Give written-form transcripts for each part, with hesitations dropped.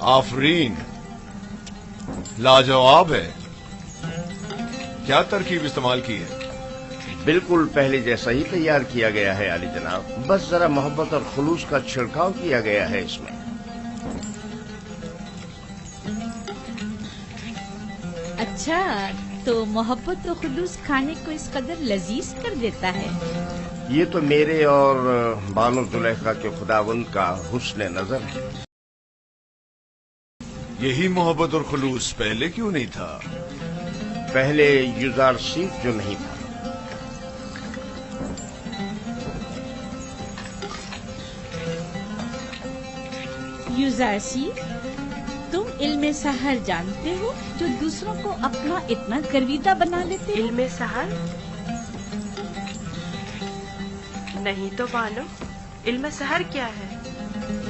आफरीन, लाजवाब है। क्या तरकीब इस्तेमाल की है? बिल्कुल पहले जैसा ही तैयार किया गया है आली जनाब, बस जरा मोहब्बत और खुलूस का छिड़काव किया गया है इसमें। अच्छा, तो मोहब्बत और खुलूस खाने को इस कदर लजीज कर देता है। ये तो मेरे और बानो जुलेखा के खुदावंद का हुस्न नजर है। यही मोहब्बत और खुलूस पहले क्यों नहीं था? पहले युजार सीफ जो नहीं था। युजारसी, तुम इल्मे सहर जानते हो जो दूसरों को अपना इतना गर्विदा बना देते हो? इल्मे सहर नहीं तो बानो, इल्मे सहर क्या है?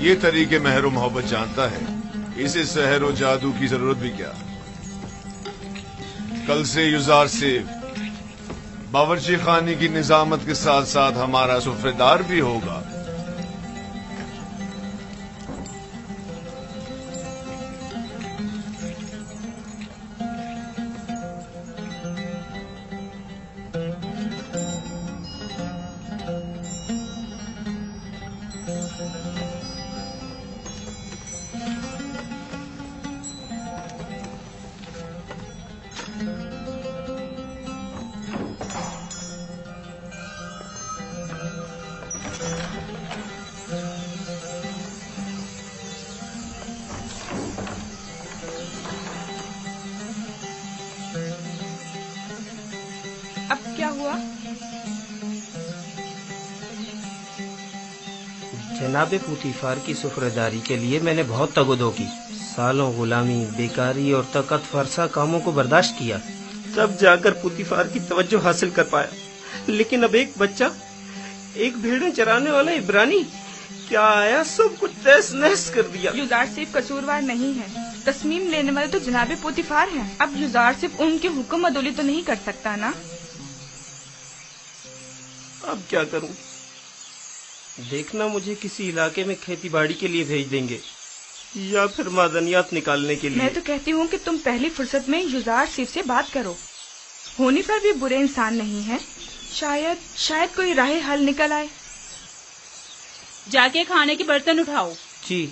ये तरीके महर मोहब्बत जानता है, इसे सहर और जादू की जरूरत भी क्या। कल से युजार से बावर्ची खाने की निजामत के साथ साथ हमारा सुफ्रेदार भी होगा। अब क्या हुआ? जनाबे पुतीफार की सुफरदारी के लिए मैंने बहुत तगदो की, सालों गुलामी, बेकारी और तकत फरसा कामों को बर्दाश्त किया, तब जाकर पुतीफार की तवज्जो हासिल कर पाया। लेकिन अब एक बच्चा, एक भेड़ें चराने वाला इब्रानी क्या आया, सब कुछ तहस नहस कर दिया। युजार सिर्फ कसूरवार नहीं है, तस्मीम लेने वाले तो जनाबे पुतीफार हैं। अब युजार सिर्फ उनके हुक्म अदोली तो नहीं कर सकता ना। अब क्या करूं? देखना मुझे किसी इलाके में खेती बाड़ी के लिए भेज देंगे या फिर मादनियात निकालने के लिए। मैं तो कहती हूँ कि तुम पहली फुर्सत में युजार सिर्फ से बात करो। होनी पर भी बुरे इंसान नहीं है, शायद कोई राह हल निकल आए। जाके खाने के बर्तन उठाओ। जी।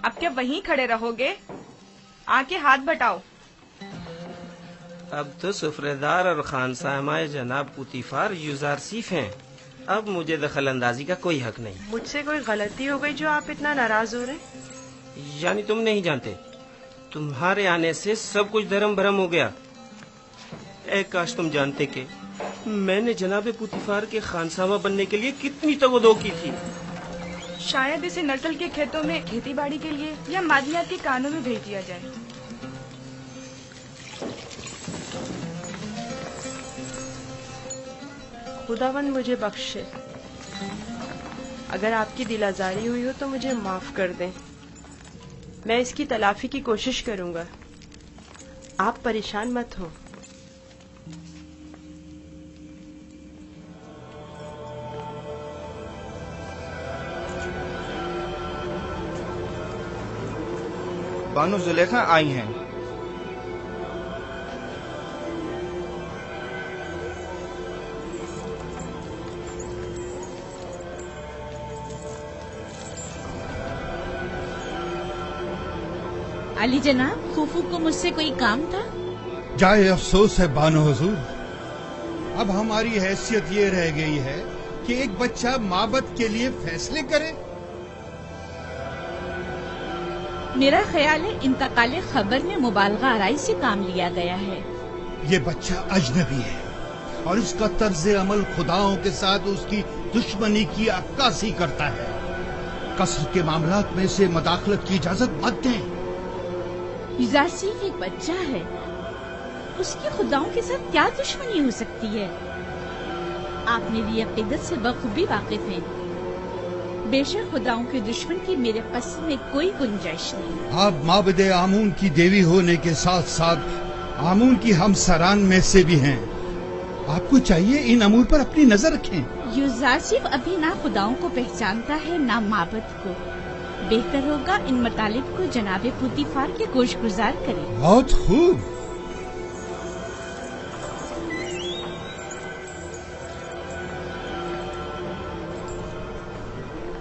अब क्या वहीं खड़े रहोगे? आके हाथ बटाओ। अब तो सुफरेदार और खानसामाए जनाब पुतीफार युजार सीफ हैं। अब मुझे दखल अंदाजी का कोई हक नहीं। मुझसे कोई गलती हो गई जो आप इतना नाराज हो रहे? यानी तुम नहीं जानते, तुम्हारे आने से सब कुछ धर्म भरम हो गया। ए काश तुम जानते कि मैंने जनाबे पुतीफार के खानसामा बनने के लिए कितनी तगदो की थी। शायद इसे नटल के खेतों में खेती बाड़ी के लिए या मादनियात के कानों में भेज दिया जाए। खुदावंद मुझे बख्शे। अगर आपकी दिल आजारी हुई हो तो मुझे माफ कर दें। मैं इसकी तलाफी की कोशिश करूंगा। आप परेशान मत हो। बानो जुलेखा आई हैं। अली जनाब, फूफू को मुझसे कोई काम था? जाए अफसोस है बानो हुजूर, अब हमारी हैसियत ये रह गई है कि एक बच्चा माबद के लिए फैसले करे। मेरा ख्याल है इंतकाले खबर में मुबालगा आराई से काम लिया गया है। ये बच्चा अजनबी है और इसका तर्ज अमल खुदाओं के साथ उसकी दुश्मनी की अक्कासी करता है। कसर के मामलात में से मदाखलत की इजाजत मत दें। युजारसी एक बच्चा है, उसकी खुदाओं के साथ क्या दुश्मनी हो सकती है? आप मेरी अकीदत से बखूबी वाकिफ हैं। बेशक खुदाओं के दुश्मन की मेरे कस्म में कोई गुंजाइश नहीं। आप माबद आमून की देवी होने के साथ साथ आमून की हमसरान में से भी हैं। आपको चाहिए इन अमूर पर अपनी नजर रखें। यूजारसिफ अभी ना खुदाओं को पहचानता है ना माबद को। बेहतर होगा इन मतालिब को जनाबे पुतीफार के गोशगुजार करें। बहुत खूब।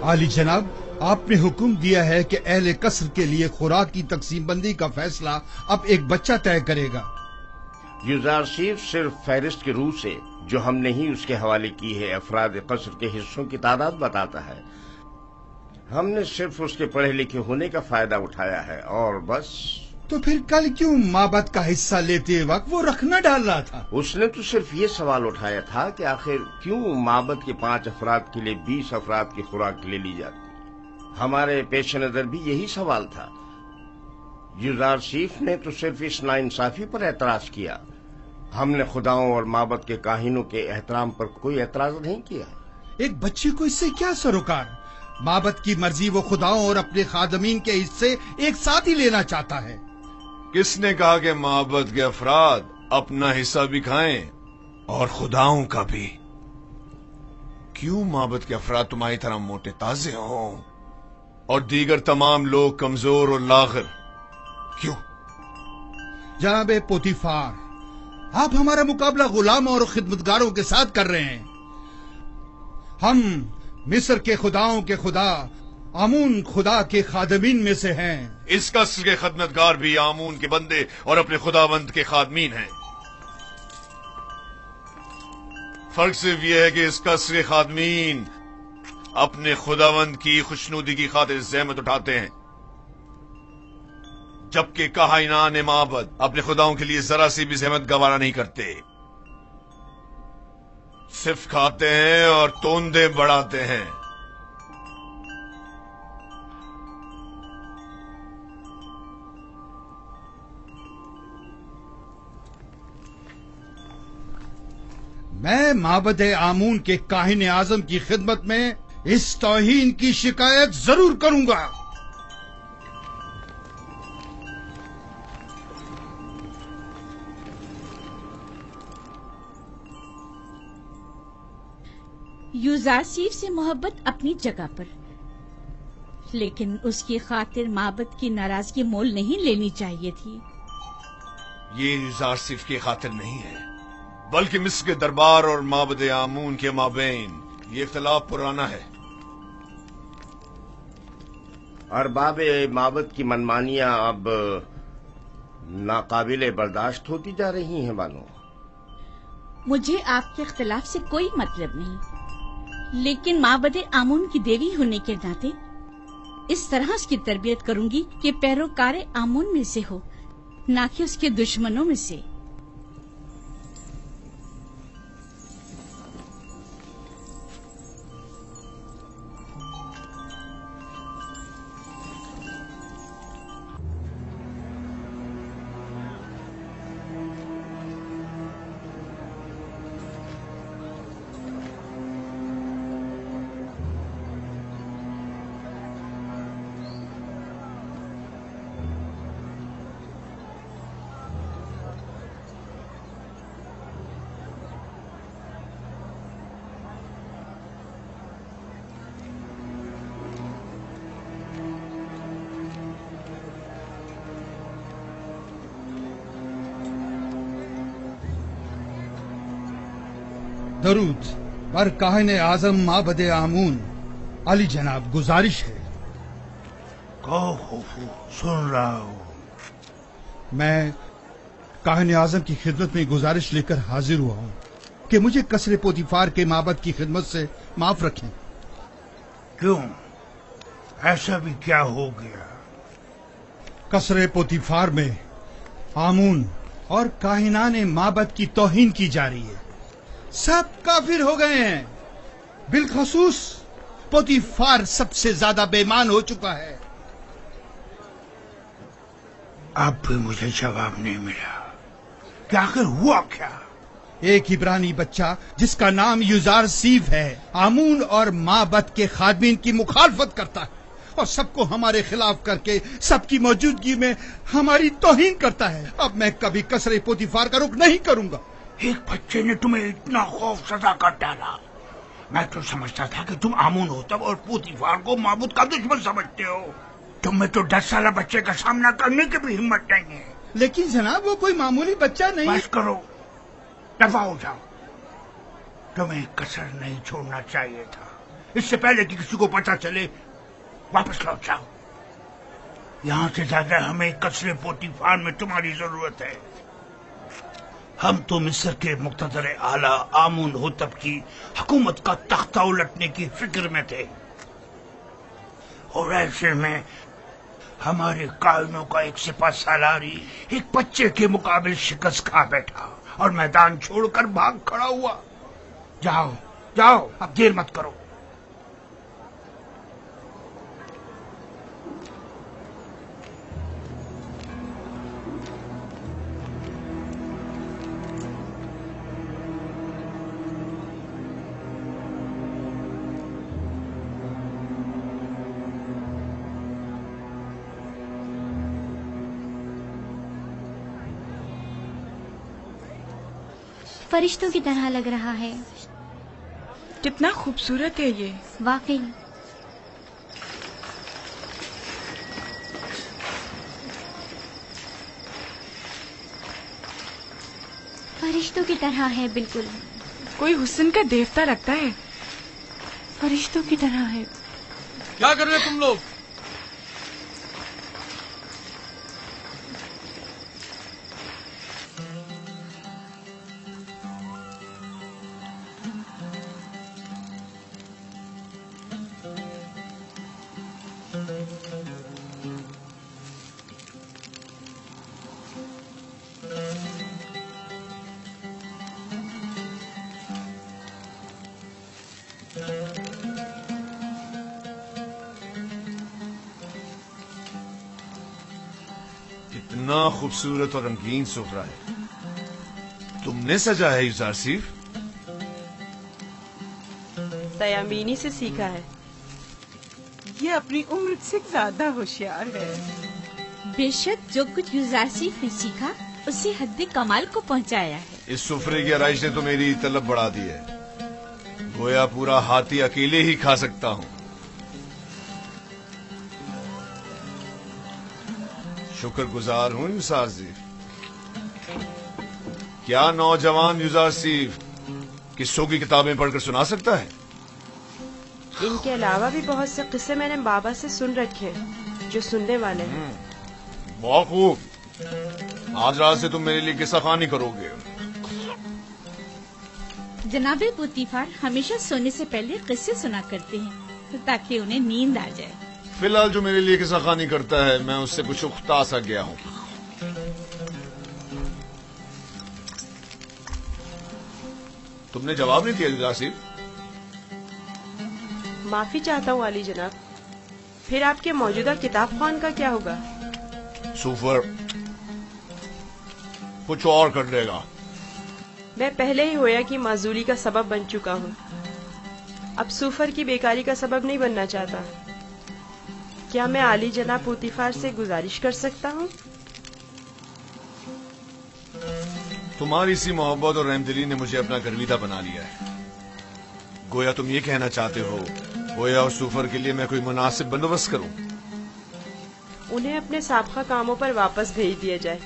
आली जनाब, आपने हुक्म दिया है कि अहले कसर के लिए खुराक की तकसीम बंदी का फैसला अब एक बच्चा तय करेगा। युजारसीफ सिर्फ फहरिस्त के रूह से जो हमने ही उसके हवाले की है अफराद कसर के हिस्सों की तादाद बताता है। हमने सिर्फ उसके पढ़े लिखे होने का फायदा उठाया है और बस। तो फिर कल क्यों माबद का हिस्सा लेते वक्त वो रखना डाल रहा था? उसने तो सिर्फ ये सवाल उठाया था कि आखिर क्यों माबद के 5 अफराद के लिए 20 अफराद की खुराक ले ली जाती। हमारे पेश नजर भी यही सवाल था। युजारसीफ ने तो सिर्फ इस नाइंसाफी पर एतराज किया। हमने खुदाओं और माबद के काहिनों के एहतराम पर कोई एतराज नहीं किया। एक बच्चे को इससे क्या सरोकार? माबद की मर्जी वो खुदाओं और अपने खादमीन के हिस्से एक साथ ही लेना चाहता है। किसने कहा कि माबद के अफराद अपना हिस्सा भी खाएं और खुदाओं का भी? क्यों माबद के अफराद तुम्हारी तरह मोटे ताजे हों और दीगर तमाम लोग कमजोर और लागर? क्यों? जनाबे पोतीफार, आप हमारा मुकाबला गुलाम और खिदमतगारों के साथ कर रहे हैं। हम मिस्र के खुदाओं के खुदा आमून खुदा के खादमीन में से हैं। इस कसर के खदमतगार भी आमून के बंदे और अपने खुदावंद के खादमीन हैं। फर्क सिर्फ यह है कि इस कसर के खादमीन अपने खुदावंद की खुशनुदी की खातिर जहमत उठाते हैं, जबकि काहिनान माबद अपने खुदाओं के लिए जरा सी भी जहमत गवारा नहीं करते। सिर्फ खाते हैं और तोंदे बढ़ाते हैं। मैं माबद आमून के काहिन आजम की खिदमत में इस तौहीन की शिकायत जरूर करूंगा। यूजारसीफ से मोहब्बत अपनी जगह पर, लेकिन उसकी खातिर माबद की नाराजगी मोल नहीं लेनी चाहिए थी। ये युजारसिफ की खातिर नहीं है, बल्कि मिस्र के दरबार और माबद आमून के माबेन ये इख्तिलाफ पुराना है। अरबाब माबद की मनमानियां अब नाकाबिले बर्दाश्त होती जा रही हैं बानो। मुझे आपके इख्तिलाफ से कोई मतलब नहीं, लेकिन माबद आमून की देवी होने के नाते इस तरह उसकी तरबियत करूंगी कि पैरोकार आमून में से हो, ना कि उसके दुश्मनों में से। दरूद बर काहिन आजम माबद आमून। अली जनाब, गुजारिश है। कहो खुफू, सुन रहा हूँ। मैं काहिन आजम की खिदमत में गुजारिश लेकर हाजिर हुआ हूँ कि मुझे कसरे पोतीफार के माबद की खिदमत से माफ रखें। क्यों? ऐसा भी क्या हो गया? कसरे पोतीफार में आमून और काहिनान माबद की तौहीन की जा रही है। सब काफिर हो गए हैं। बिलखसूस पोतीफार सबसे ज्यादा बेईमान हो चुका है। अब भी मुझे जवाब नहीं मिला कि आखिर हुआ क्या। ایک عبرانی بچہ جس کا نام یوزارسیف ہے آمون اور معبد کے خادمین کی مخالفت کرتا ہے اور سب کو ہمارے خلاف کر کے سب کی موجودگی میں ہماری توہین کرتا ہے. اب میں کبھی قصر پوتیفار کا رخ نہیں کروں گا. ایک بچے نے تمہیں اتنا خوف سزا کر ڈالا. میں تو سمجھتا تھا کہ تم آمون ہوتب اور پوتیفار کو معبود کا دشمن سمجھتے ہو. تم میں تو 10 سالہ بچے کا سامنا کرنے کی بھی ہمت نہیں ہے. لیکن جناب وہ کوئی معمولی بچہ نہیں. بس کرو، دفع ہو جاؤ. تمہیں کسر نہیں چھوڑنا چاہیے تھا. اس سے پہلے کہ کسی کو پتہ چلے واپس لوٹ جاؤ. یہاں سے زیادہ ہمیں قصر پوتیفار میں تمہاری ضرورت ہے. ہم تو مصر کے مقتدر اعلیٰ آمون ہوتب کی حکومت کا تختہ الٹنے کی فکر میں تھے، اور ایسے میں ہمارے قائدوں کا ایک سپہ سالاری ایک بچے کے مقابل شکست کھا بیٹھا اور میدان چھوڑ کر بھاگ کھڑا ہوا. جاؤ جاؤ، اب دیر مت کرو. فرشتوں کی طرح لگ رہا ہے. کتنا خوبصورت ہے یہ. واقعی. فرشتوں کی طرح ہے بالکل. کوئی حسن کا دیوتا لگتا ہے. فرشتوں کی طرح ہے. کیا کر رہے تم لوگ؟ اتنا خوبصورت اور رنگین سفرہ ہے. تم نے سجا ہے یوزارسیف؟ تیامینی سے سیکھا ہے. یہ اپنی عمر سے زیادہ ہوشیار ہے. بے شک جو کچھ یوزارسیف نے سیکھا اسے حد کمال کو پہنچایا ہے. اس سفرے کی آرائش نے تو میری طلب بڑھا دی ہے. گویا پورا ہاتھی اکیلے ہی کھا سکتا ہوں. شکر گزار ہوں یوزارسیف. کیا نوجوان یوزارسیف قصوں کی کتابیں پڑھ کر سنا سکتا ہے؟ ان کے علاوہ بھی بہت سے قصے میں نے بابا سے سن رکھے جو سننے والے ہیں. بہت خوب. آج رات سے تم میرے لیے قصہ خوانی کرو گے. جناب پوتیفار ہمیشہ سونے سے پہلے قصے سنا کرتے ہیں تاکہ انہیں نیند آ جائے. فی الحال جو میرے لیے قصہ خوانی کرتا ہے میں اس سے کچھ اختا سا گیا ہوں. تم نے جواب نہیں دیا یوزارسیف. معافی چاہتا ہوں عالی جناب. پھر آپ کے موجودہ کتاب خوان کا کیا ہوگا؟ سوفر کچھ اور کر لے گا. میں پہلے ہی ہویا کی معذوری کا سبب بن چکا ہوں. اب سوفر کی بیکاری کا سبب نہیں بننا چاہتا. کیا میں عالی جناب پوتیفار سے گزارش کر سکتا ہوں؟ تمہاری سی محبت اور رحم دلی نے مجھے اپنا گرویدہ بنا لیا ہے. گویا تم یہ کہنا چاہتے ہو گویا اور سوفر کے لیے میں کوئی مناسب بندوبست کروں. انہیں اپنے سابقہ کاموں پر واپس بھیج دیا جائے.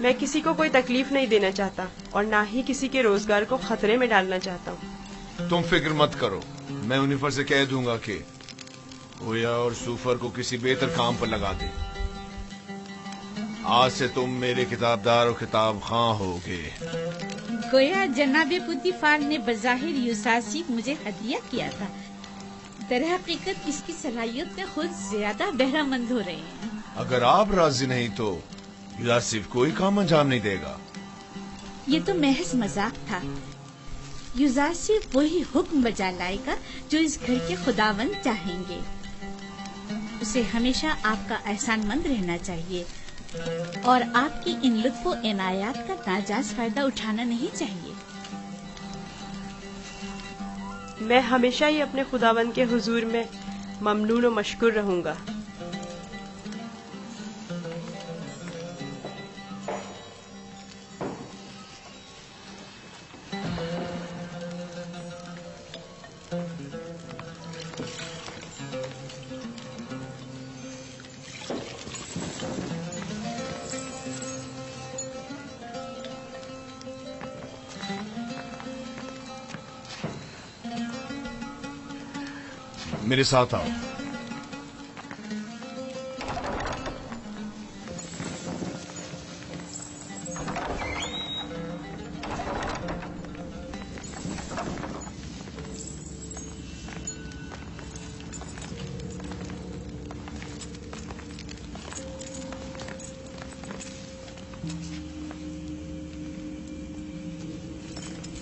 میں کسی کو کوئی تکلیف نہیں دینا چاہتا اور نہ ہی کسی کے روزگار کو خطرے میں ڈالنا چاہتا ہوں. تم فکر مت کرو. میں انہیں پر سے کہہ دوں گا کہ گویا اور سوفر کو کسی بہتر کام پر لگا دے. آج سے تم میرے کتابدار اور کتاب خواں ہوگے. گویا جناب پوتیفار نے بظاہر یوزارسیف مجھے ہدیہ کیا تھا. در حقیقت اس کی صلاحیت میں خود زیادہ بہرہ مند ہو رہے ہیں. اگر آپ راضی نہیں تو یوزارسیف کوئی کام انجام نہیں دے گا. یہ تو محض مذاق تھا. یوزارسیف وہی حکم بجا لائے گا جو اس گھر کے خداوند چاہیں گے. اسے ہمیشہ آپ کا احسان مند رہنا چاہیے और आपकी इन लुत्फ इनायात का नाजायज फायदा उठाना नहीं चाहिए। मैं हमेशा ही अपने खुदावंद के हुजूर में ममनून और मशकूर रहूंगा। मेरे साथ आओ।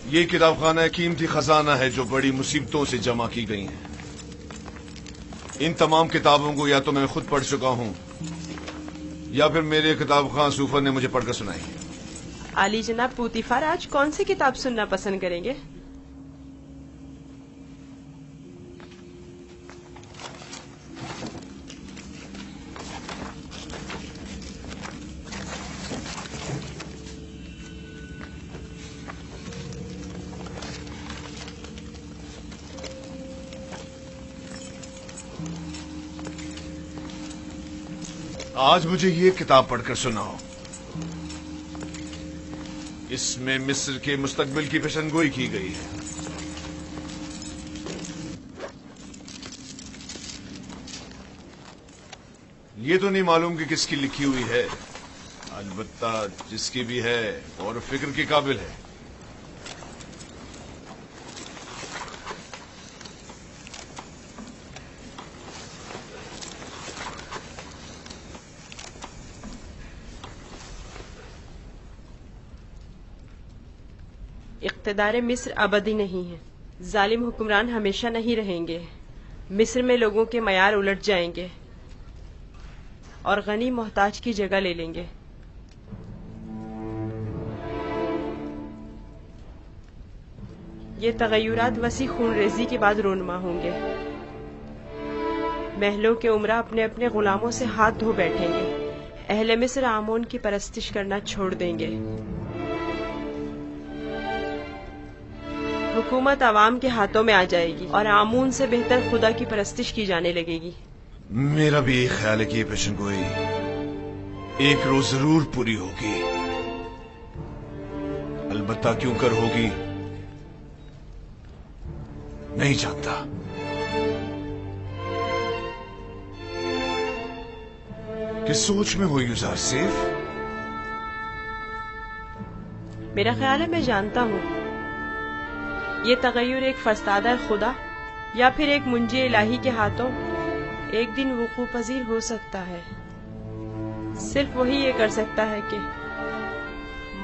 ये किताबखाना कीमती खजाना है जो बड़ी मुसीबतों से जमा की गई है। इन तमाम किताबों को या तो मैं खुद पढ़ चुका हूं या फिर मेरे किताब खां सूफर ने मुझे पढ़कर सुनाई है। आली जनाब पूतीफार आज कौन सी किताब सुनना पसंद करेंगे? आज मुझे ये किताब पढ़कर सुनाओ। इसमें मिस्र के मुस्तकबिल की पेशनगोई की गई है। ये तो नहीं मालूम कि किसकी लिखी हुई है, अलबत्ता जिसकी भी है और फिक्र के काबिल है। इक़्तिदार मिस्र अबदी नहीं है। जालिम हुक्मरान हमेशा नहीं रहेंगे। मिस्र में लोगों के मयार उलट जाएंगे और गनी मोहताज की जगह ले लेंगे। ये तगय्युरात वसी खूनरेजी के बाद रोनमा होंगे। महलों के उमरा अपने अपने गुलामों से हाथ धो बैठेंगे। अहले मिस्र आमोन की परस्तिश करना छोड़ देंगे। हुकूमत अवाम के हाथों में आ जाएगी और आमून से बेहतर खुदा की परस्तिश की जाने लगेगी। मेरा भी एक ख्याल है कि ये पेशनगोई एक रोज जरूर पूरी होगी। अलबत्ता क्यों कर होगी नहीं जानता। किस सोच में हो यूज़र सेफ? मेरा ख्याल है मैं जानता हूँ। ये तगय्युर एक फरसादा खुदा या फिर एक मुंजी इलाही के हाथों एक दिन वुकू पजीर हो सकता है। सिर्फ वही ये कर सकता है कि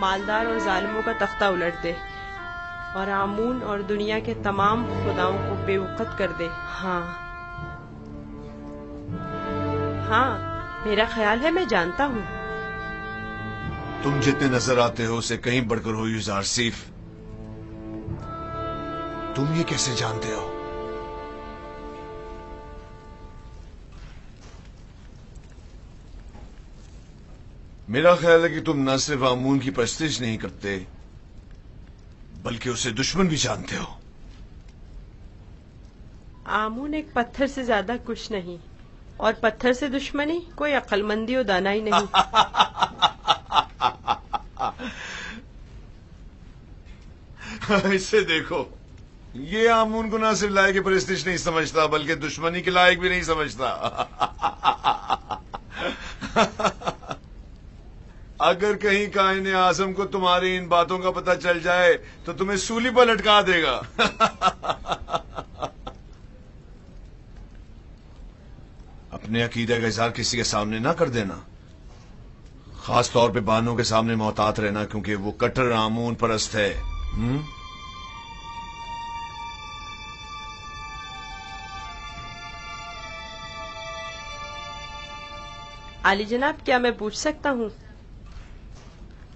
मालदार और जालिमों का तख्ता उलट दे और आमून और दुनिया के तमाम खुदाओं को बेवकत कर दे। हाँ, मेरा ख्याल है मैं जानता हूँ। तुम जितने नजर आते हो उसे कहीं बढ़कर हो यूज़र सेफ। तुम ये कैसे जानते हो? मेरा ख्याल है कि तुम न सिर्फ आमून की परस्तिश नहीं करते बल्कि उसे दुश्मन भी जानते हो। आमून एक पत्थर से ज्यादा कुछ नहीं और पत्थर से दुश्मनी कोई अक्लमंदी और दानाई नहीं। इसे देखो, ये आमून को ना सिर्फ लायक की परस्तिश नहीं समझता बल्कि दुश्मनी के लायक भी नहीं समझता। अगर कहीं कायने आजम को तुम्हारी इन बातों का पता चल जाए तो तुम्हें सूली पर लटका देगा। अपने अकीदे का इजहार किसी के सामने ना कर देना, खास तौर पे बानों के सामने मोहतात रहना, क्योंकि वो कट्टर आमून परस्त है। आली जनाब, क्या मैं पूछ सकता हूँ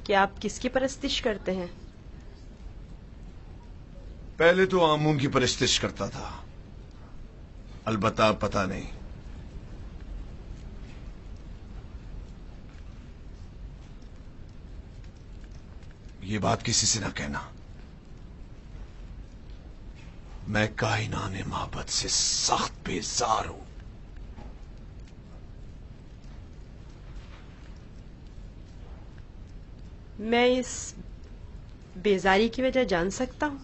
कि आप किसकी परस्तिश करते हैं? पहले तो आमों की परस्तिश करता था, अलबत्ता पता नहीं। ये बात किसी से ना कहना। मैं कायनाने माबद से सख्त बेजार हूं। मैं इस बेजारी की वजह जान सकता हूँ?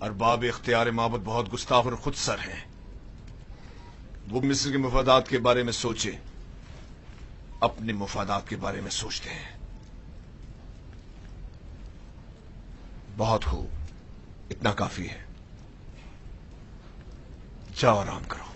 अरबाब इख्तियार माबद बहुत गुस्ताख और खुदसर हैं। वो मिस्र के मुफादात के बारे में सोचे, अपने मुफादात के बारे में सोचते हैं। बहुत हो, इतना काफी है। जाओ आराम करो।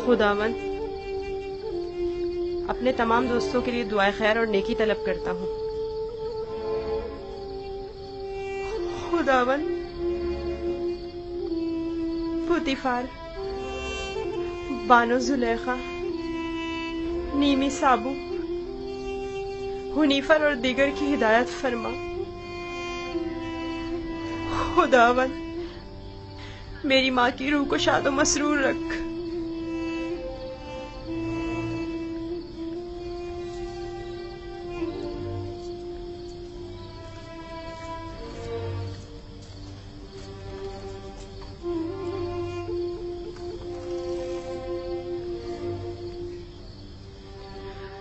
खुदावन, अपने तमाम दोस्तों के लिए दुआए खैर और नेकी तलब करता हूँ। खुदावन, पुतीफार, बानो जुलेखा, नीमी साबू, हुनीफर और दीगर की हिदायत फरमा। खुदावन, मेरी माँ की रूह को शादो मसरूर रख।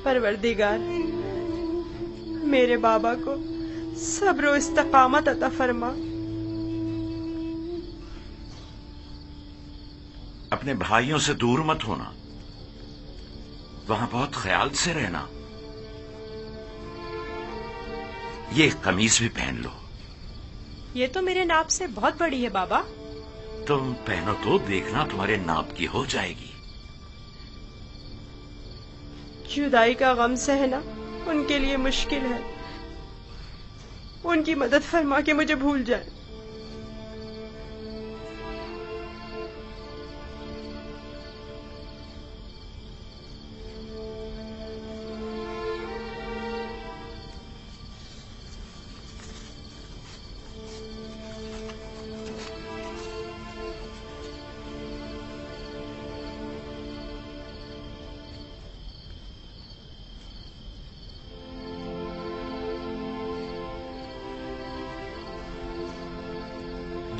परवरदिगार, मेरे बाबा को सब्र और इस्तकामत अता फरमा। अपने भाइयों से दूर मत होना, वहां बहुत ख्याल से रहना। ये कमीज भी पहन लो। ये तो मेरे नाप से बहुत बड़ी है बाबा। तुम पहनो तो देखना तुम्हारे नाप की हो जाएगी। जुदाई का गम सहना उनके लिए मुश्किल है। उनकी मदद फरमा के मुझे भूल जाए।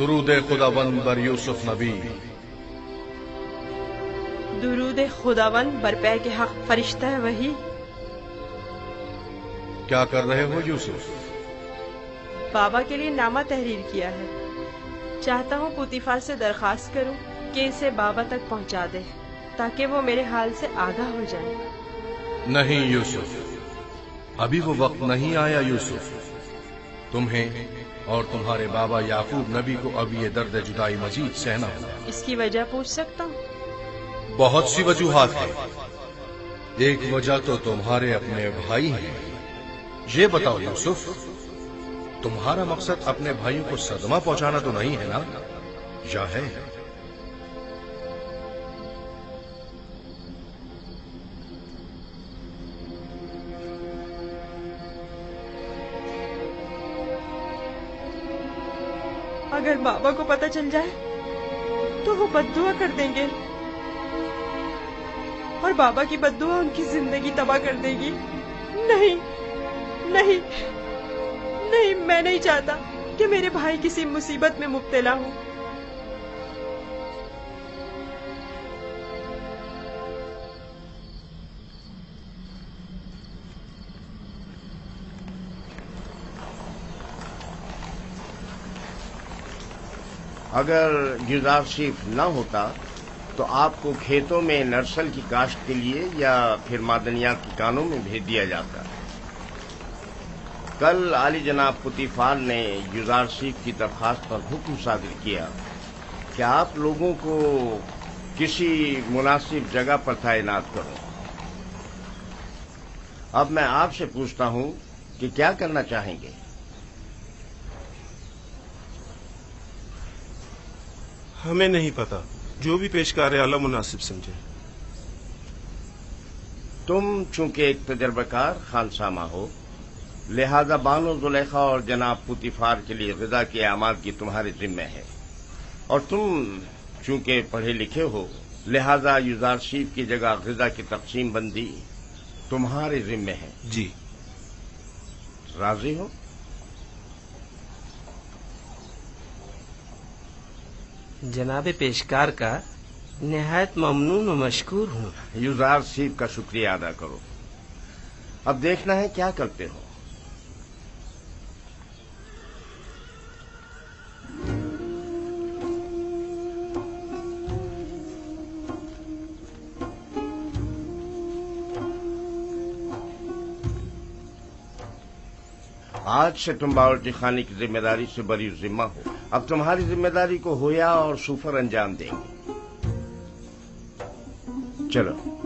दुरूद खुदावंद बर यूसुफ नबी। दुरूद खुदावंद बरपै के हक फरिश्ता है वही। क्या कर रहे हो यूसुफ? बाबा के लिए नामा तहरीर किया है। चाहता हूँ पुतीफार से दरखास्त करूँ कि इसे बाबा तक पहुँचा दे, ताकि वो मेरे हाल से आगाह हो जाए। नहीं यूसुफ, अभी वो वक्त नहीं आया यूसुफ। तुम्हें और तुम्हारे बाबा याकूब नबी को अब ये दर्द जुदाई मजीद सहना होगा। इसकी वजह पूछ सकता हूँ? बहुत सी वजूहात है। एक वजह तो तुम्हारे अपने भाई हैं। ये बताओ यूसुफ, तुम्हारा मकसद अपने भाइयों को सदमा पहुंचाना तो नहीं है ना, या है? اگر بابا کو پتہ چل جائے تو وہ بددعا کر دیں گے اور بابا کی بددعا ان کی زندگی تباہ کر دے گی۔ نہیں نہیں نہیں، میں نہیں چاہتا کہ میرے بھائی کسی مصیبت میں مبتلا ہوں۔ اگر گزار شریف نہ ہوتا تو آپ کو کھیتوں میں نرسل کی کاشت کے لیے یا پھر معدنیات کی کانوں میں بھیج دیا جاتا۔ کل عالی جناب پوتیفار نے گزار شریف کی درخواست پر حکم صادر کیا کہ آپ لوگوں کو کسی مناسب جگہ پر تعینات کرو۔ اب میں آپ سے پوچھتا ہوں کہ کیا کرنا چاہیں گے؟ ہمیں نہیں پتا، جو بھی پیشکار اعلیٰ مناسب سمجھے۔ تم چونکہ ایک تجربہ کار خانسامہ ہو، لہذا بانو زلیخا اور جناب پوتیفار کے لیے غذا کی آمادگی تمہارے ذمہ ہے، اور تم چونکہ پڑھے لکھے ہو، لہذا یزار شیف کی جگہ غذا کی تقسیم بندی تمہارے ذمہ ہے۔ جی۔ راضی ہو؟ جناب پیشکار کا نہایت ممنون و مشکور ہوں۔ یزار شیف کا شکریہ ادا کرو۔ اب دیکھنا ہے کیا کرتے ہو۔ آج سے تم باورچی خانے کی ذمہ داری سے بری ذمہ ہو۔ اب تمہاری ذمہ داری کو ہویا اور سوفر انجام دیں گے۔ چلو۔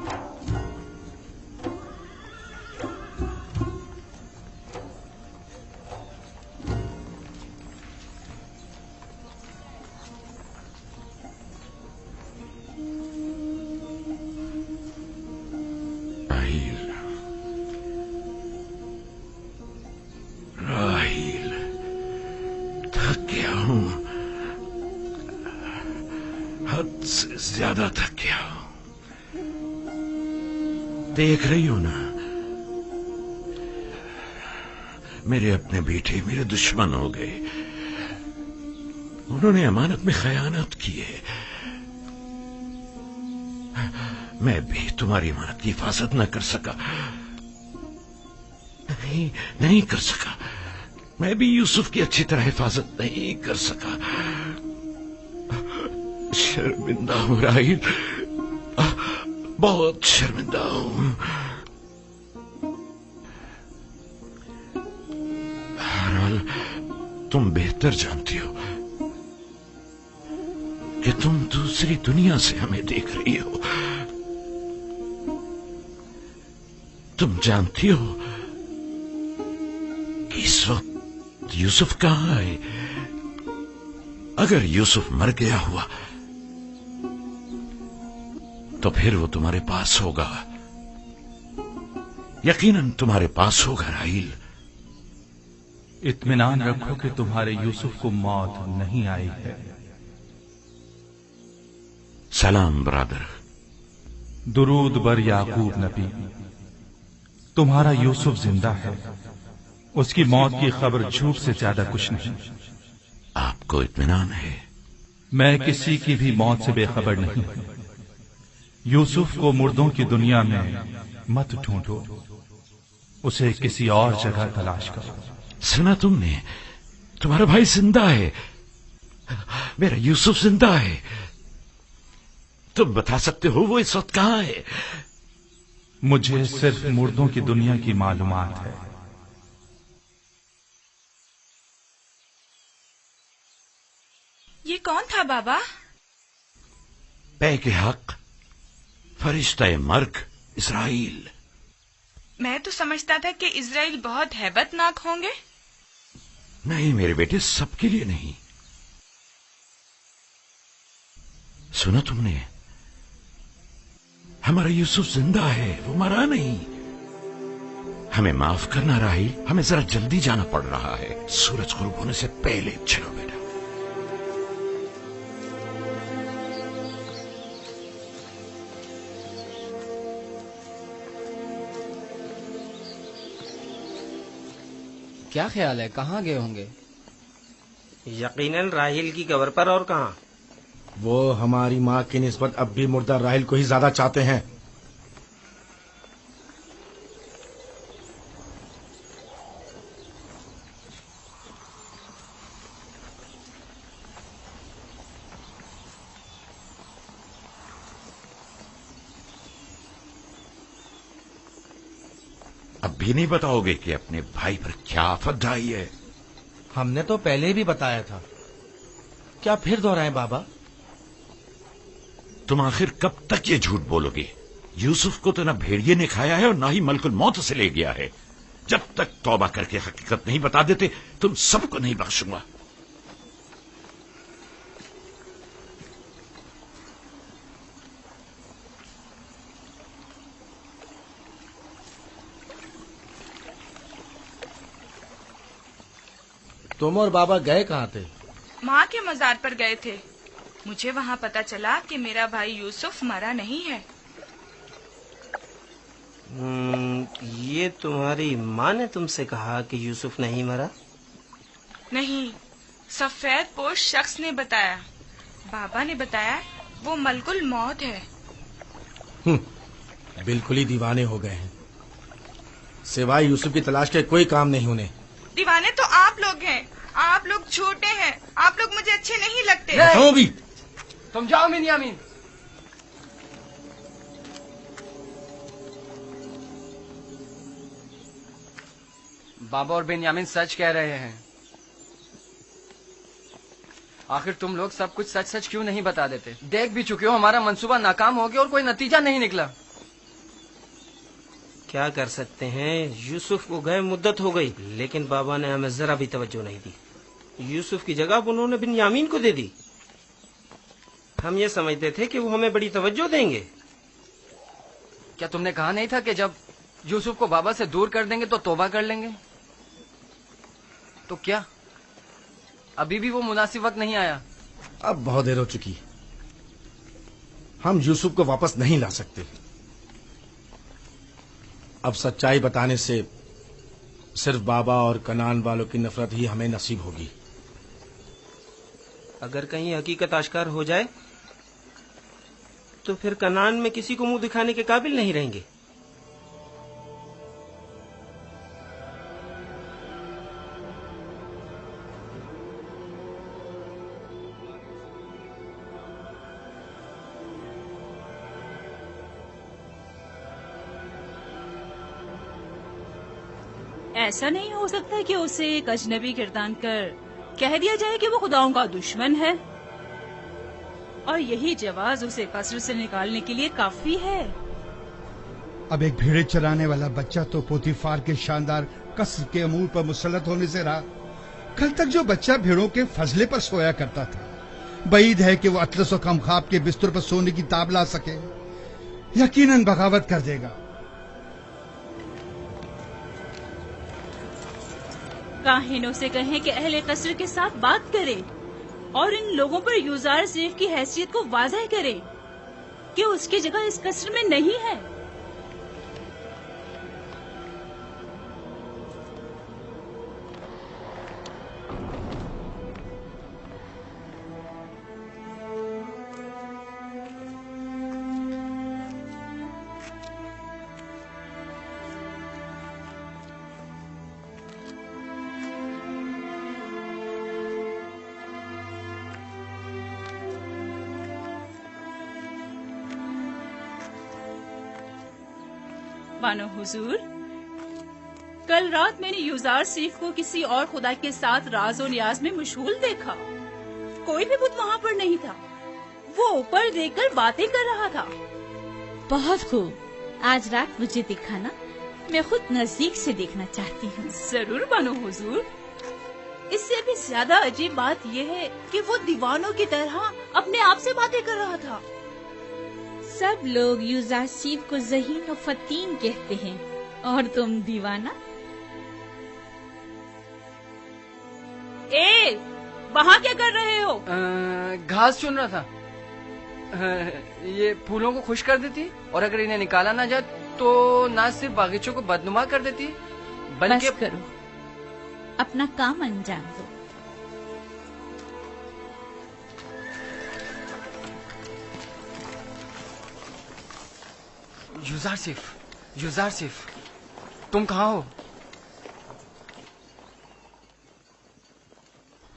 زیادہ تھک گیا ہوں۔ دیکھ رہی ہو نا، میرے اپنے بیٹے میرے دشمن ہو گئے۔ انہوں نے امانت میں خیانت کی ہے۔ میں بھی تمہاری امانت کی حفاظت نہ کر سکا، نہیں کر سکا۔ میں بھی یوسف کی اچھی طرح حفاظت نہیں کر سکا۔ شرمندہ ہوں راہیل، بہت شرمندہ ہوں۔ بہرحال تم بہتر جانتی ہو کہ تم دوسری دنیا سے ہمیں دیکھ رہی ہو۔ تم جانتی ہو کہ اس وقت یوسف کہاں ہے۔ اگر یوسف مر گیا ہوا تو پھر وہ تمہارے پاس ہوگا، یقیناً تمہارے پاس ہوگا راہیل۔ اطمینان رکھو کہ تمہارے یوسف کو موت نہیں آئی ہے۔ سلام برادر۔ درود بر یعقوب نبی۔ تمہارا یوسف زندہ ہے، اس کی موت کی خبر جھوٹ سے زیادہ کچھ نہیں۔ آپ کو اطمینان ہے؟ میں کسی کی بھی موت سے بے خبر نہیں ہوں۔ یوسف کو مردوں کی دنیا میں مت ڈھونڈو، اسے کسی اور جگہ تلاش کرو۔ سنا تم نے؟ تمہارا بھائی زندہ ہے، میرا یوسف زندہ ہے۔ تم بتا سکتے ہو وہ اس وقت کہاں ہے؟ مجھے صرف مردوں کی دنیا کی معلومات ہے۔ یہ کون تھا بابا؟ پے کے حق فرشتہ مرگ اسرائیل۔ میں تو سمجھتا تھا کہ اسرائیل بہت ہیبت ناک ہوں گے۔ نہیں میرے بیٹے، سب کے لیے نہیں۔ سنا تم نے؟ ہمارا یوسف زندہ ہے، وہ مرا نہیں۔ ہمیں معاف کرنا راہیل، ہمیں ذرا جلدی جانا پڑ رہا ہے۔ سورج غروب ہونے سے پہلے چلو بیٹا۔ کیا خیال ہے کہاں گئے ہوں گے؟ یقیناً راحیل کی قبر پر، اور کہاں؟ وہ ہماری ماں کی نسبت اب بھی مردہ راحیل کو ہی زیادہ چاہتے ہیں۔ اب بھی نہیں بتاؤ گے کہ اپنے بھائی پر کیا آفت ڈھائی ہے؟ ہم نے تو پہلے بھی بتایا تھا، کیا پھر دہرائیں بابا؟ تم آخر کب تک یہ جھوٹ بولو گے؟ یوسف کو تو نہ بھیڑیے نے کھایا ہے اور نہ ہی ملک الموت سے لے گیا ہے۔ جب تک توبہ کر کے حقیقت نہیں بتا دیتے تم سب کو نہیں بخشوں گا۔ تم اور بابا گئے کہاں تھے؟ ماں کے مزار پر گئے تھے۔ مجھے وہاں پتا چلا کہ میرا بھائی یوسف مرا نہیں ہے۔ یہ تمہاری ماں نے تم سے کہا کہ یوسف نہیں مرا؟ نہیں، سفید پوش شخص نے بتایا۔ بابا نے بتایا وہ ملک الموت ہے۔ بالکل ہی دیوانے ہو گئے ہیں، سوائے یوسف کی تلاش کے کوئی کام نہیں انہیں۔ دیوانے تو آپ لوگ ہیں، آپ لوگ جھوٹے ہیں، آپ لوگ مجھے اچھے نہیں لگتے۔ بتاؤ بھی، تم جاؤ بنیامین۔ بابا اور بنیامین سچ کہہ رہے ہیں۔ آخر تم لوگ سب کچھ سچ سچ کیوں نہیں بتا دیتے؟ دیکھ بھی چکے ہو ہمارا منصوبہ ناکام ہو گیا اور کوئی نتیجہ نہیں نکلا۔ کیا کر سکتے ہیں، یوسف کو گئے مدت ہو گئی، لیکن بابا نے ہمیں ذرا بھی توجہ نہیں دی۔ یوسف کی جگہ انہوں نے بنیامین کو دے دی۔ ہم یہ سمجھتے تھے کہ وہ ہمیں بڑی توجہ دیں گے۔ کیا تم نے کہا نہیں تھا کہ جب یوسف کو بابا سے دور کر دیں گے تو توبہ کر لیں گے؟ تو کیا ابھی بھی وہ مناسب وقت نہیں آیا؟ اب بہت دیر ہو چکی، ہم یوسف کو واپس نہیں لا سکتے۔ اب سچائی بتانے سے صرف بابا اور کنان والوں کی نفرت ہی ہمیں نصیب ہوگی۔ اگر کہیں حقیقت آشکار ہو جائے تو پھر کنان میں کسی کو منہ دکھانے کے قابل نہیں رہیں گے۔ ایسا نہیں ہو سکتا کہ اسے ایک اجنبی گردان کر کہہ دیا جائے کہ وہ خداؤں کا دشمن ہے اور یہی جواز اسے قصر سے نکالنے کے لیے کافی ہے۔ اب ایک بھیڑے چرانے والا بچہ تو پوتیفار کے شاندار قصر کے امور پر مسلط ہونے سے رہا۔ کل تک جو بچہ بھیڑوں کے فضلے پر سویا کرتا تھا، بعید ہے کہ وہ اطلس و کمخاب کے بستر پر سونے کی تاب لا سکے۔ یقیناً بغاوت کر دے گا۔ کاہنوں سے کہیں کہ اہل قصر کے ساتھ بات کرے اور ان لوگوں پر یوزار سیف کی حیثیت کو واضح کرے کہ اس کی جگہ اس قصر میں نہیں ہے۔ بانو حضور، کل رات میں نے یوزار سیف کو کسی اور خدا کے ساتھ راز و نیاز میں مشغول دیکھا۔ کوئی بھی بت وہاں پر نہیں تھا، وہ اوپر دیکھ کر باتیں کر رہا تھا۔ بہت خوب، آج رات مجھے دکھانا، میں خود نزدیک سے دیکھنا چاہتی ہوں۔ ضرور بانو حضور۔ اس سے بھی زیادہ عجیب بات یہ ہے کہ وہ دیوانوں کی طرح اپنے آپ سے باتیں کر رہا تھا۔ سب لوگ یوزار سیف کو ذہین و فتین کہتے ہیں اور تم دیوانہ۔ وہاں کیا کر رہے ہو؟ گھاس چن رہا تھا۔ یہ پھولوں کو خوش کر دیتی اور اگر انہیں نکالا نہ جائے تو نہ صرف باغیچوں کو بدنما کر دیتی بلکہ بس کرو، अपना काम अंजाम दो। यूजारसिफ, तुम कहाँ हो?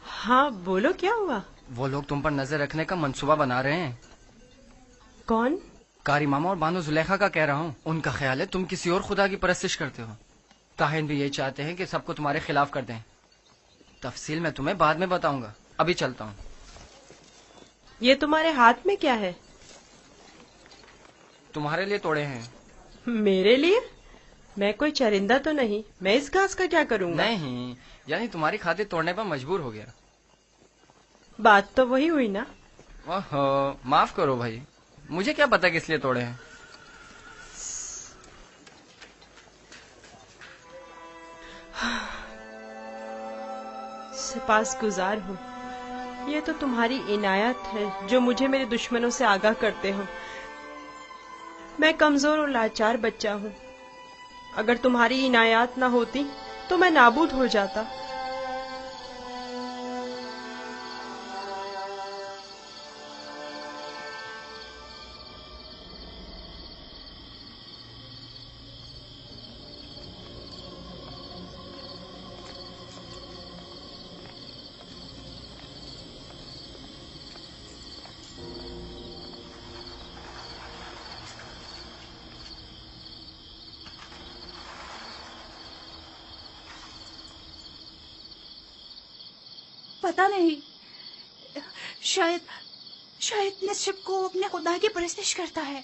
हाँ बोलो, क्या हुआ? वो लोग तुम पर नजर रखने का मंसूबा बना रहे हैं। कौन? कारी मामा और बानो जुलेखा का कह रहा हूँ। उनका ख्याल है तुम किसी और खुदा की परस्तिश करते हो। ताहिन भी यही चाहते हैं कि सबको तुम्हारे खिलाफ कर दें। तफसील मैं तुम्हें बाद में बताऊंगा, अभी चलता हूँ। ये तुम्हारे हाथ में क्या है? तुम्हारे लिए तोड़े हैं। मेरे लिए? मैं कोई चरिंदा तो नहीं, मैं इस घास का क्या करूँगा? नहीं, यानी तुम्हारी खातिर तोड़ने पर मजबूर हो गया। बात तो वही हुई ना। ओहो, माफ करो भाई, मुझे क्या पता किस लिए तोड़े हैं। सिपासगुजार हूँ। ये तो तुम्हारी इनायत है जो मुझे मेरे दुश्मनों से आगाह करते हो। मैं कमजोर और लाचार बच्चा हूँ। अगर तुम्हारी इनायत न होती तो मैं नाबूद हो जाता। पता नहीं, शायद नसीब को अपने खुदा की परस्तिश करता है।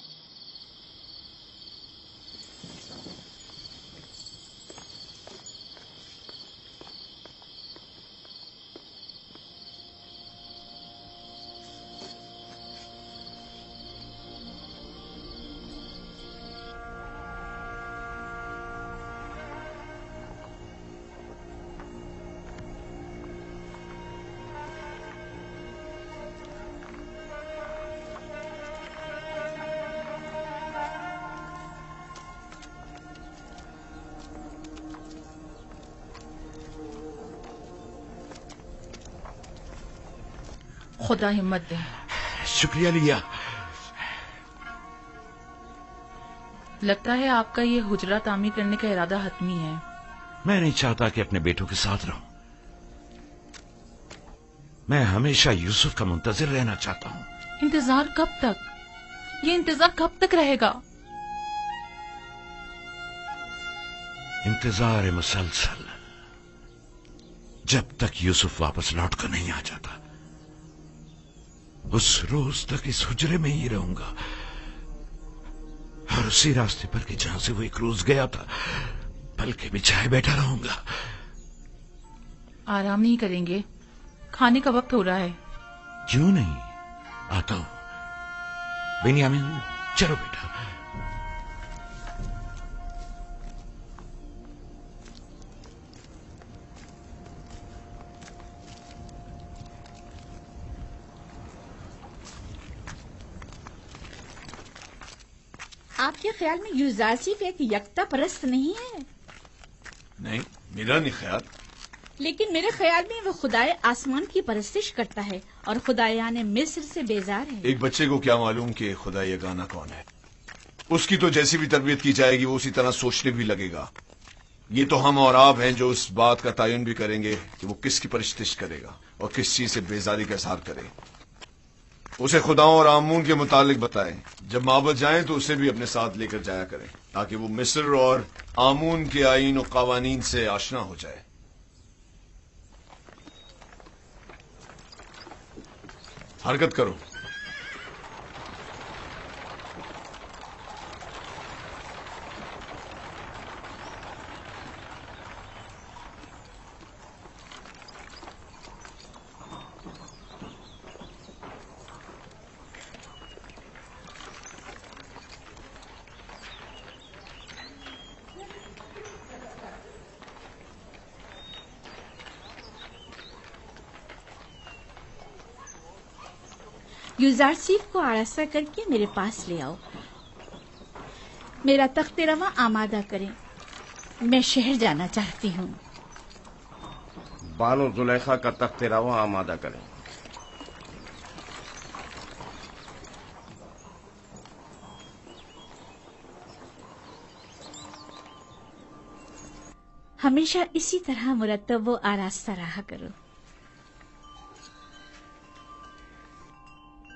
खुदा हिम्मत दे। शुक्रिया लिया। लगता है आपका ये हुजरा तामीर करने का इरादा हतमी है। मैं नहीं चाहता कि अपने बेटों के साथ रहूं। मैं हमेशा यूसुफ का मुंतजिर रहना चाहता हूं। इंतजार कब तक? ये इंतजार कब तक रहेगा? इंतजार मुसलसल, जब तक यूसुफ वापस लौट कर नहीं आ जाता। उस रोज तक इस हुजरे में ही रहूंगा और उसी रास्ते पर कि जहां से वो एक रोज गया था पलके बिछाए बैठा रहूंगा। आराम नहीं करेंगे? खाने का वक्त हो रहा है। क्यों नहीं, आता हूं। बेनियामिन, चलो बेटा। आपके ख्याल में यूजारसिफ एक यकता परस्त नहीं है? नहीं, मेरा नहीं ख्याल। लेकिन मेरे ख्याल में वो खुदाए आसमान की परस्तिश करता है और खुदायाने मिस्र से बेजार है। एक बच्चे को क्या मालूम कि खुदा यगाना कौन है। उसकी तो जैसी भी तरबियत की जाएगी वो उसी तरह सोचने भी लगेगा। ये तो हम और आप हैं जो उस बात का तयन भी करेंगे कि वो किसकी परस्तिश करेगा और किस चीज से बेजारी का इजहार करे। उसे खुदाओं और आमून के मुतालिक बताएं। जब माबद जाएं तो उसे भी अपने साथ लेकर जाया करें ताकि वो मिस्र और आमून के आईन और कवानीन से आशना हो जाए। हरकत करो। यूजारसिफ को आरास्ता करके मेरे पास ले आओ। मेरा तख्त रवा आमादा करें। मैं शहर जाना चाहती हूँ। बानो जुलेखा का तख्त रवा आमादा करें। हमेशा इसी तरह मुरत्तब व आरास्ता रहा करो।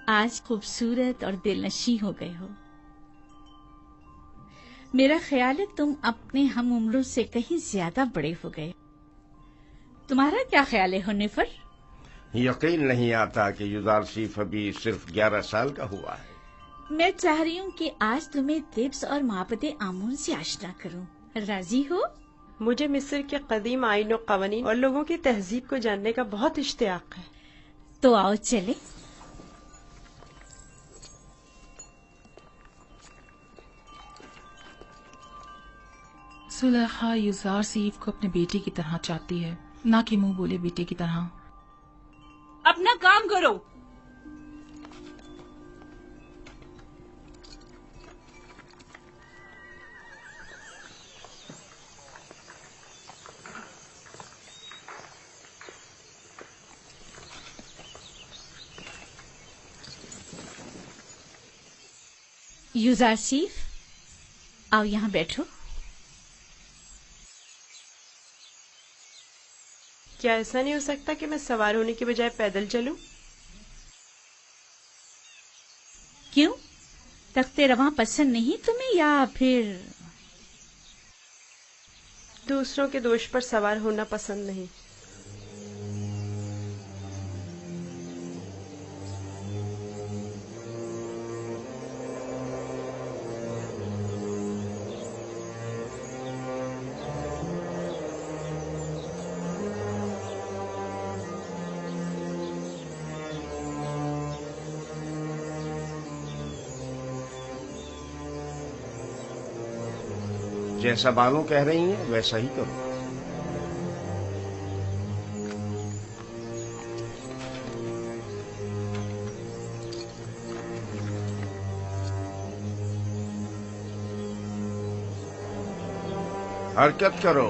आज खूबसूरत और दिलनशी हो गए हो। मेरा ख्याल है तुम अपने हम उम्रों से कहीं ज्यादा बड़े हो गए। तुम्हारा क्या ख्याल है हुन्निफर? यकीन नहीं आता कि युजारसीफ अभी सिर्फ 11 साल का हुआ है। मैं चाह रही हूँ कि आज तुम्हें तिब्स और माबद आमून से आशना करूँ। राजी हो? मुझे मिस्र के कदीम आईन और कवानीन और लोगों की तहजीब को जानने का बहुत इश्तियाक है। तो आओ चले। सुलेखा युजार सीफ को अपने बेटे की तरह चाहती है, ना कि मुंह बोले बेटे की तरह। अपना काम करो। युजार सीफ, आओ यहाँ बैठो। क्या ऐसा नहीं हो सकता कि मैं सवार होने के बजाय पैदल चलूं? क्यों? तख्ते रवां पसंद नहीं तुम्हें, या फिर दूसरों के दोष पर सवार होना पसंद नहीं? जैसा बानो कह रही हैं वैसा ही करो। हरकत करो।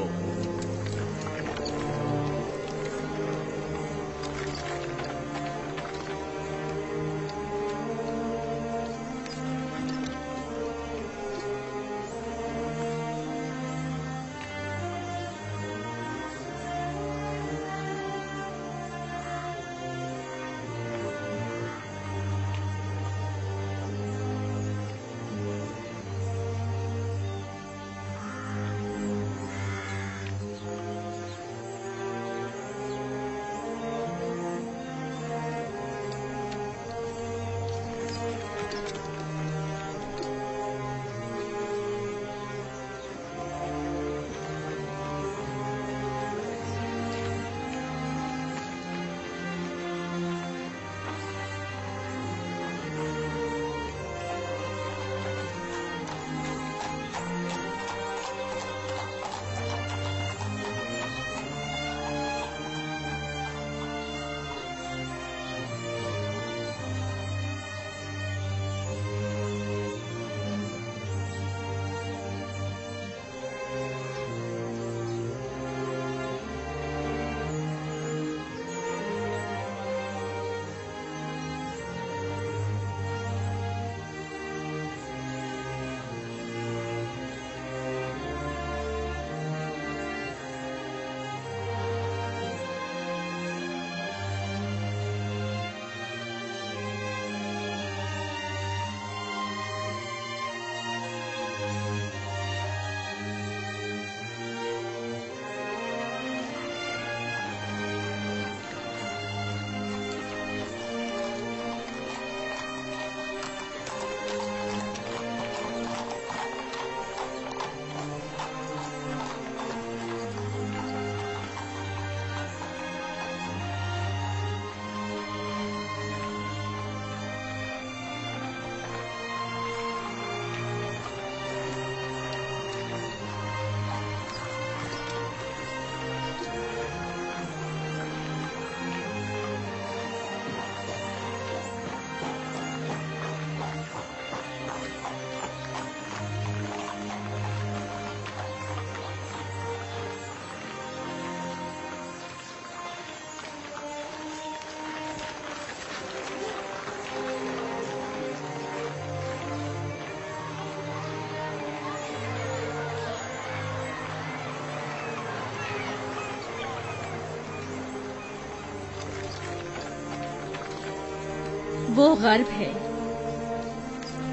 वो गर्ब है,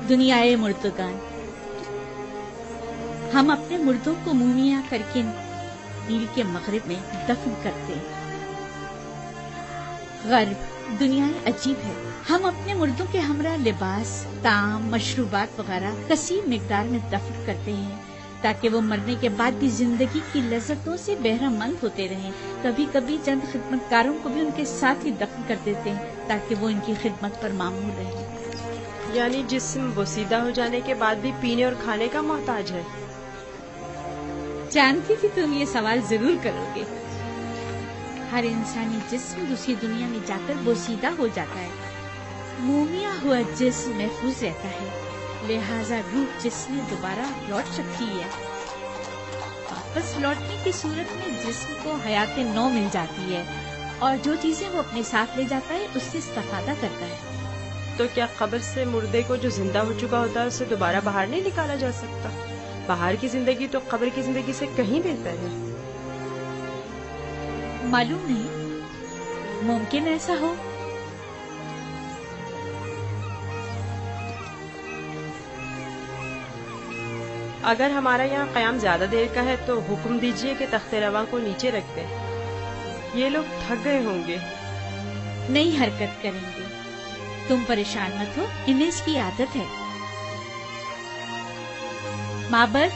दुनियाए मुर्दगान। हम अपने मुर्दों को मुमिया करके नील के मगरिब में दफन करते हैं। गर्ब दुनिया अजीब है। हम अपने मुर्दों के हमरा लिबास, ताम, मशरूबात वगैरह कसीर मिकदार में दफन करते हैं ताकि वो मरने के बाद भी जिंदगी की लज्जतों से बहरामंद होते रहें। कभी कभी चंद खिदमतकारों को भी उनके साथ ही दफन कर देते हैं ताकि वो इनकी खिदमत पर मामूल रहें। यानी जिस्म बोसीदा हो जाने के बाद भी पीने और खाने का मोहताज है। जानती थी तुम ये सवाल जरूर करोगे। हर इंसानी जिस्म दूसरी दुनिया में जाकर बोसीदा हो जाता है। मोमिया हुआ जिस्म महफूज रहता है, लिहाजा रूह जिस्म में दोबारा लौट सकती है। वापस लौटने की सूरत में जिस्म को हयात नौ मिल जाती है और जो चीजें वो अपने साथ ले जाता है उससे इस्तेफादा करता है। तो क्या कब्र से मुर्दे को जो जिंदा हो चुका होता है उसे दोबारा बाहर नहीं निकाला जा सकता? बाहर की जिंदगी तो कब्र की जिंदगी से कहीं बेहतर है। मालूम नहीं, मुमकिन ऐसा हो। अगर हमारा यहाँ क़याम ज्यादा देर का है तो हुक्म दीजिए कि तख्ते रवा को नीचे रख दें। ये लोग थक गए होंगे। नई हरकत करेंगे, तुम परेशान मत हो, इन्हें इसकी आदत है। माबर